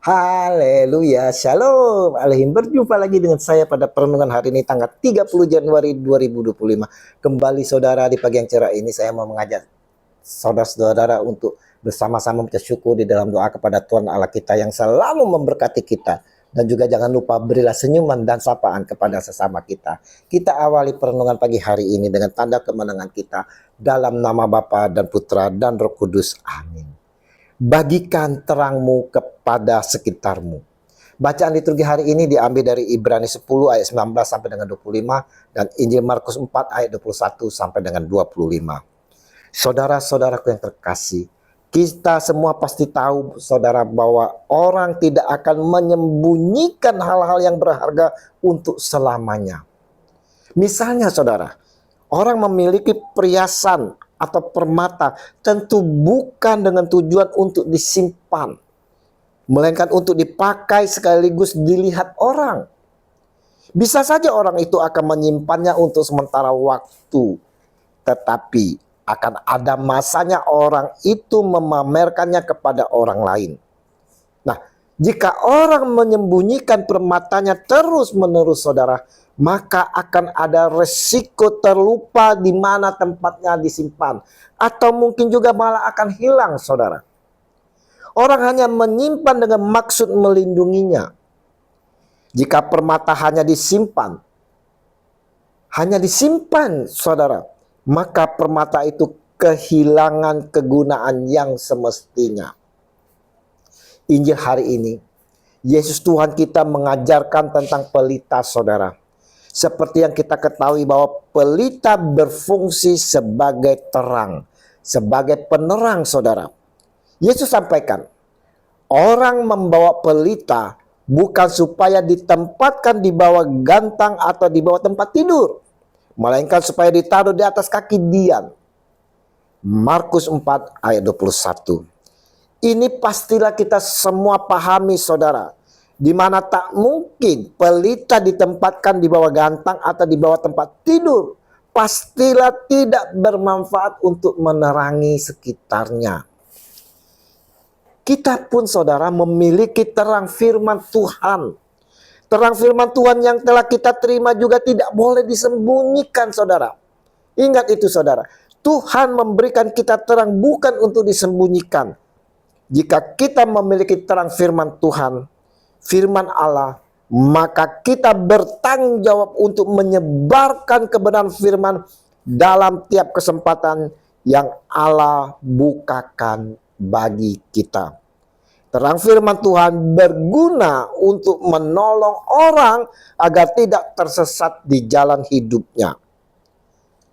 Haleluya, Shalom Alaikum. Berjumpa lagi dengan saya pada perenungan hari ini tanggal 30 Januari 2025. Kembali saudara, di pagi yang cerah ini saya mau mengajak saudara-saudara untuk bersama-sama bersyukur di dalam doa kepada Tuhan Allah kita yang selalu memberkati kita. Dan juga jangan lupa berilah senyuman dan sapaan kepada sesama kita. Kita awali perenungan pagi hari ini dengan tanda kemenangan kita dalam nama Bapa dan Putra dan Roh Kudus. Amin. Bagikan terangmu kepada sekitarmu. Bacaan liturgi hari ini diambil dari Ibrani 10 ayat 19 sampai dengan 25 dan Injil Markus 4 ayat 21 sampai dengan 25. Saudara-saudaraku yang terkasih, kita semua pasti tahu saudara bahwa orang tidak akan menyembunyikan hal-hal yang berharga untuk selamanya. Misalnya saudara, orang memiliki perhiasan atau permata tentu bukan dengan tujuan untuk disimpan, melainkan untuk dipakai sekaligus dilihat orang. Bisa saja orang itu akan menyimpannya untuk sementara waktu, tetapi akan ada masanya orang itu memamerkannya kepada orang lain. Nah, jika orang menyembunyikan permatanya terus-menerus saudara, maka akan ada resiko terlupa di mana tempatnya disimpan. Atau mungkin juga malah akan hilang saudara. Orang hanya menyimpan dengan maksud melindunginya. Jika permata hanya disimpan saudara, maka permata itu kehilangan kegunaan yang semestinya. Injil hari ini, Yesus Tuhan kita mengajarkan tentang pelita saudara. Seperti yang kita ketahui bahwa pelita berfungsi sebagai terang, sebagai penerang saudara. Yesus sampaikan, orang membawa pelita bukan supaya ditempatkan di bawah gantang atau di bawah tempat tidur, melainkan supaya ditaruh di atas kaki dian. Markus 4 ayat 21. Ini pastilah kita semua pahami saudara, di mana tak mungkin pelita ditempatkan di bawah gantang atau di bawah tempat tidur. Pastilah tidak bermanfaat untuk menerangi sekitarnya. Kita pun saudara memiliki terang firman Tuhan. Terang firman Tuhan yang telah kita terima juga tidak boleh disembunyikan saudara. Ingat itu saudara, Tuhan memberikan kita terang bukan untuk disembunyikan. Jika kita memiliki terang firman Tuhan, firman Allah, maka kita bertanggung jawab untuk menyebarkan kebenaran firman dalam tiap kesempatan yang Allah bukakan bagi kita. Terang firman Tuhan berguna untuk menolong orang agar tidak tersesat di jalan hidupnya.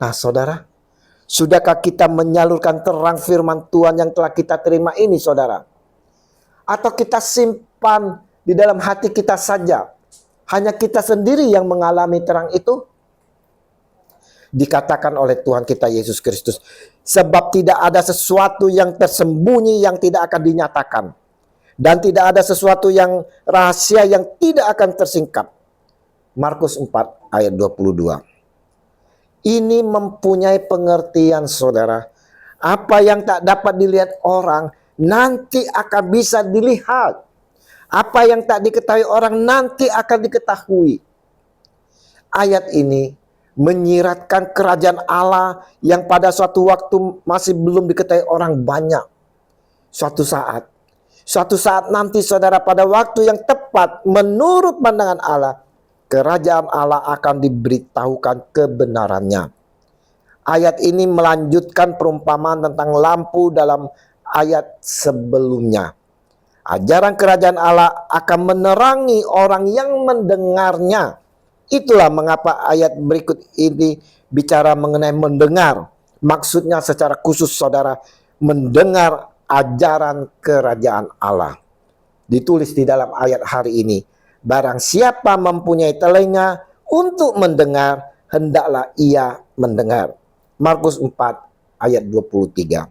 Nah saudara, sudahkah kita menyalurkan terang firman Tuhan yang telah kita terima ini saudara? Atau kita simpan di dalam hati kita saja? Hanya kita sendiri yang mengalami terang itu? Dikatakan oleh Tuhan kita Yesus Kristus, sebab tidak ada sesuatu yang tersembunyi yang tidak akan dinyatakan. Dan tidak ada sesuatu yang rahasia yang tidak akan tersingkap. Markus 4 ayat 22. Ini mempunyai pengertian saudara. Apa yang tak dapat dilihat orang nanti akan bisa dilihat. Apa yang tak diketahui orang nanti akan diketahui. Ayat ini menyiratkan kerajaan Allah yang pada suatu waktu masih belum diketahui orang banyak. Suatu saat nanti saudara, pada waktu yang tepat menurut pandangan Allah, kerajaan Allah akan diberitahukan kebenarannya. Ayat ini melanjutkan perumpamaan tentang lampu dalam ayat sebelumnya. Ajaran kerajaan Allah akan menerangi orang yang mendengarnya. Itulah mengapa ayat berikut ini bicara mengenai mendengar. Maksudnya secara khusus saudara, mendengar ajaran kerajaan Allah. Ditulis di dalam ayat hari ini, barang siapa mempunyai telinga untuk mendengar, hendaklah ia mendengar. Markus 4 ayat 23.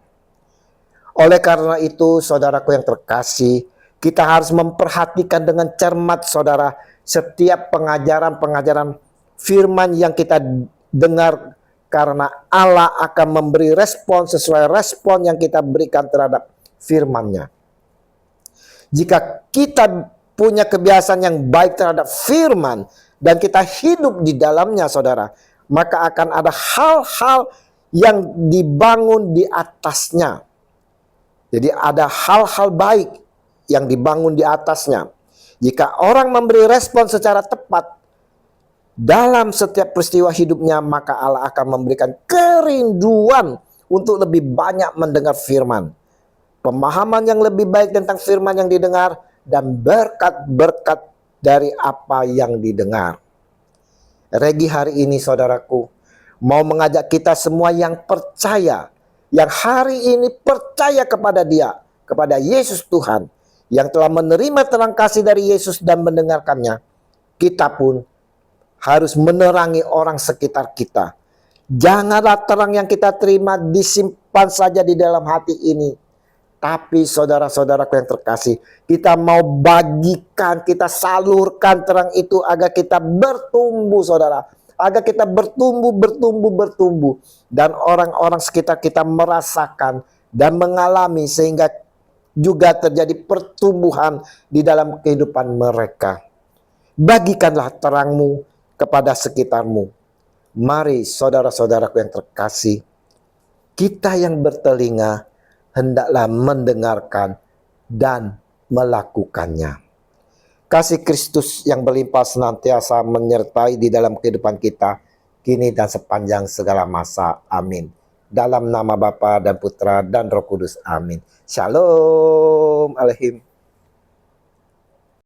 Oleh karena itu saudaraku yang terkasih, kita harus memperhatikan dengan cermat saudara setiap pengajaran-pengajaran firman yang kita dengar, karena Allah akan memberi respon sesuai respon yang kita berikan terhadap firman-Nya. Jika kita punya kebiasaan yang baik terhadap firman dan kita hidup di dalamnya, saudara, maka akan ada hal-hal yang dibangun di atasnya. Jadi ada hal-hal baik yang dibangun di atasnya. Jika orang memberi respon secara tepat dalam setiap peristiwa hidupnya, maka Allah akan memberikan kerinduan untuk lebih banyak mendengar firman. Pemahaman yang lebih baik tentang firman yang didengar dan berkat-berkat dari apa yang didengar. Regi hari ini, saudaraku, mau mengajak kita semua yang percaya, yang hari ini percaya kepada Dia, kepada Yesus Tuhan, yang telah menerima terang kasih dari Yesus dan mendengarkannya. Kita pun harus menerangi orang sekitar kita. Janganlah terang yang kita terima disimpan saja di dalam hati ini. Tapi saudara-saudaraku yang terkasih, kita mau bagikan, kita salurkan terang itu agar kita bertumbuh, saudara. Agar kita bertumbuh. Dan orang-orang sekitar kita merasakan dan mengalami sehingga juga terjadi pertumbuhan di dalam kehidupan mereka. Bagikanlah terangmu kepada sekitarmu. Mari saudara-saudaraku yang terkasih, kita yang bertelinga hendaklah mendengarkan dan melakukannya. Kasih Kristus yang berlimpah senantiasa menyertai di dalam kehidupan kita, kini dan sepanjang segala masa. Amin. Dalam nama Bapa dan Putra dan Roh Kudus. Amin. Shalom Alehim.